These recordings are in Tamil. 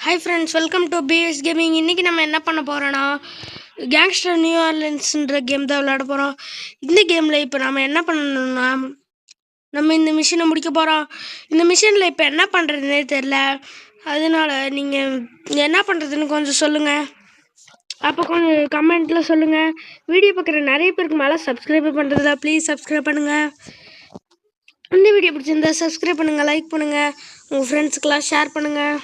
Hi friends, welcome to PS gaming. இன்றைக்கி நம்ம என்ன பண்ண போகிறோன்னா, கேங்ஸ்டர் நியூ ஆர்லின்ஸ்ன்ற கேம் தான் விளையாட போகிறோம். இந்த கேமில் இப்போ நம்ம என்ன பண்ணணும்னா, நம்ம இந்த மிஷினை முடிக்க போகிறோம். இந்த மிஷினில் இப்போ என்ன பண்ணுறதுனே தெரில. அதனால் நீங்கள் என்ன பண்ணுறதுன்னு கொஞ்சம் சொல்லுங்கள். அப்போ கொஞ்சம் கமெண்ட்டில் சொல்லுங்கள். வீடியோ பார்க்குற நிறைய பேருக்கு மேலே சப்ஸ்கிரைப் பண்ணுறதில்ல, ப்ளீஸ் சப்ஸ்கிரைப் பண்ணுங்கள். இந்த வீடியோ பிடிச்சிருந்தா சப்ஸ்கிரைப் பண்ணுங்கள், லைக் பண்ணுங்கள், உங்கள் ஃப்ரெண்ட்ஸுக்கெல்லாம் ஷேர் பண்ணுங்கள்.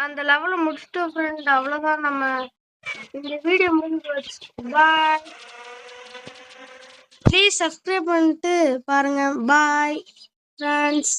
அந்த லெவலை முடிச்சிட்டோம் ஃப்ரெண்ட். அவ்வளோதான், நம்ம இந்த வீடியோ முடிஞ்சு வச்சு. பாய். ப்ளீஸ் சப்ஸ்கிரைப் பண்ணிட்டு பாருங்கள். Bye friends.